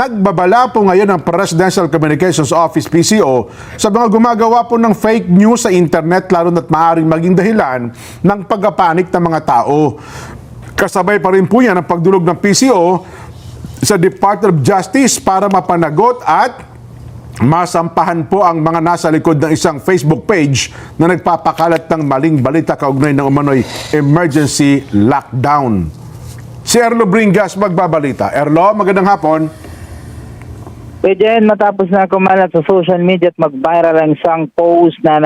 Nagbabala po ngayon ang Presidential Communications Office PCO sa mga gumagawa po ng fake news sa internet, lalo na't maaaring maging dahilan ng pagkapanik ng mga tao. Kasabay pa rin po yan ang pagdulog ng PCO sa Department of Justice para mapanagot at masampahan po ang mga nasa likod ng isang Facebook page na nagpapakalat ng maling balita kaugnay ng umano'y emergency lockdown. Si Erlo Bringas magbabalita. Erlo, magandang hapon. Jen, matapos na kumalat sa social media at mag-viral ang isang post na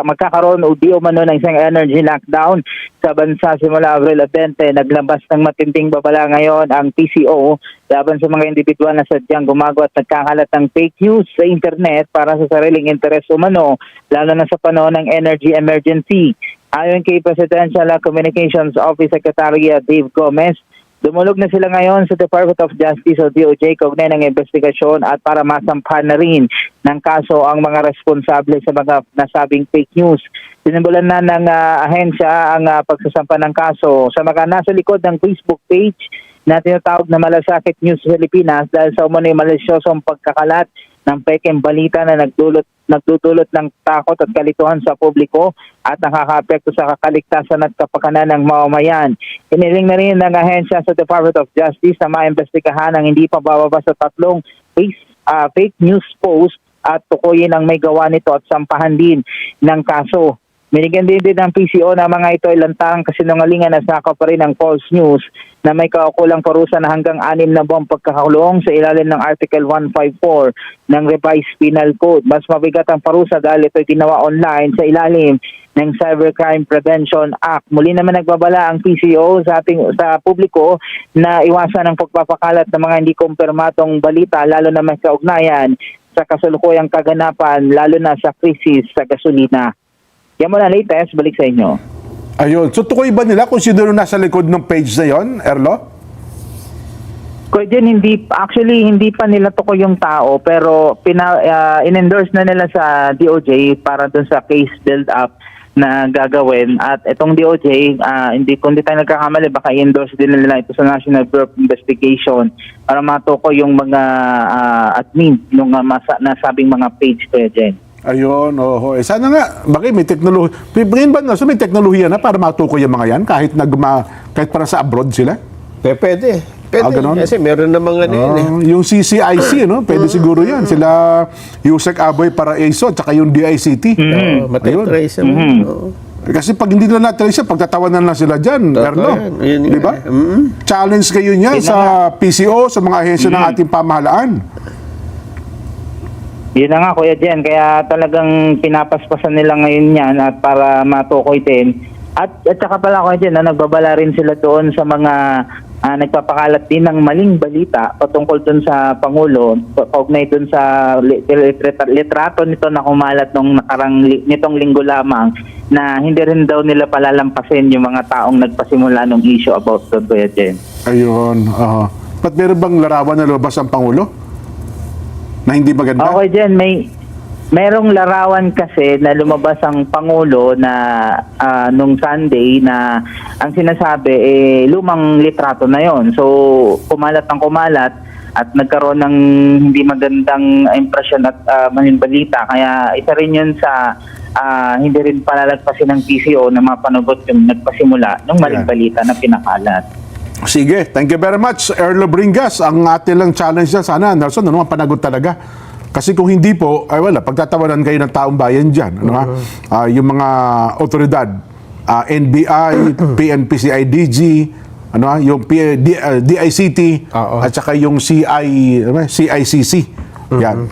magkakaroon o di umano ng isang energy lockdown sa bansa simula Abril 20, naglabas ng matinding babala ngayon ang PCO laban sa mga individual na sadyang gumagawa at nagkakalat ng fake news sa internet para sa sariling interes umano, lalo na sa panahon ng energy emergency. Ayon kay Presidential Communications Office Secretary Dave Gomez, dumulog na sila ngayon sa Department of Justice o DOJ kaugnay ng investigasyon at para masampahan na rin ng kaso ang mga responsable sa mga nasabing fake news. Sinimulan na ng ahensya ang pagsasampa ng kaso sa mga nasa likod ng Facebook page na tinatawag na Malasakit News Pilipinas dahil sa umano'y malisyosong pagkakalat ng pekeng balita na nagdudulot ng takot at kalituhan sa publiko at nakakaapekto sa kaligtasan at kapakanan ng mamamayan. Iniling na rin ng ahensya sa Department of Justice na maimbestigahan ang hindi pa bababa sa 3 fake news post at tukuyin ang may gawa nito at sampahan din ng kaso. Binigyan din ng PCO na mga ito ay lantarang kasinungalingan na sakop pa rin ng false news na may kaukulang parusa na hanggang 6 na buwang pagkakakulong sa ilalim ng Article 154 ng Revised Penal Code. Mas mabigat ang parusa dahil ito ay ginawa online sa ilalim ng Cybercrime Prevention Act. Muli naman nagbabala ang PCO sa publiko na iwasan ang pagpapakalat ng mga hindi kumpirmadong balita, lalo na may kaugnayan sa kasalukuyang kaganapan, lalo na sa krisis sa gasolina. Yan mo na latest, balik sa inyo. Ayun. So, tukoy ba nila kung sino nasa likod ng page na yon, Erlo? Hindi pa nila tukoy yung tao, pero in-endorse na nila sa DOJ para dun sa case build-up na gagawin. At itong DOJ, kung di tayo nagkakamali, baka i-endorse din nila ito sa National Bureau of Investigation para matukoy yung mga admin ng nasabing mga page ko dyan. Ayun, oho. Sana nga, bakit may teknolohiya. May teknolohiya na para matukoy yung mga yan kahit para sa abroad sila? Pwede. Kasi meron na mga yung CCIC, no? Pwede siguro yan. Sila, Yusek Aboy Paraiso, at saka yung DICT. Matitrace. Kasi pag hindi nila natrace, pagtatawanan na sila dyan, Erlo. Di ba? Challenge kayo niyan sa PCO, sa mga ahensya ng ating pamahalaan. Yun na nga, Kuya Jen. Kaya talagang pinapaspasan nila ngayon yan at para matukoy din. At saka pala, Kuya Jen, nagbabala rin sila doon sa mga nagpapakalat din ng maling balita patungkol doon sa Pangulo, kaugnay doon sa litrato nito na kumalat nitong linggo lamang na hindi rin daw nila palalampasin yung mga taong nagpasimula ng issue about doon, Kuya Jen. Ayun. Ba't meron bang larawan na lumabas ang Pangulo? Na hindi maganda? Okay, Jen, merong larawan kasi na lumabas ang Pangulo na nung Sunday na ang sinasabi lumang litrato na yon. So kumalat at nagkaroon ng hindi magandang impresyon at maling balita. Kaya isa rin yun sa hindi rin palalagpasin ng PCO na mapanagot yung nagpasimula ng maling balita na pinakalat. Sige, thank you very much, Erlo Bringas. Ang ating lang challenge na sana, Nelson, ano ang panagot talaga? Kasi kung hindi po, ay wala, pagtatawanan kayo ng taong bayan dyan. Yung mga otoridad, NBI, PNP-CIDG, yung DICT, at saka yung CICC. Yan.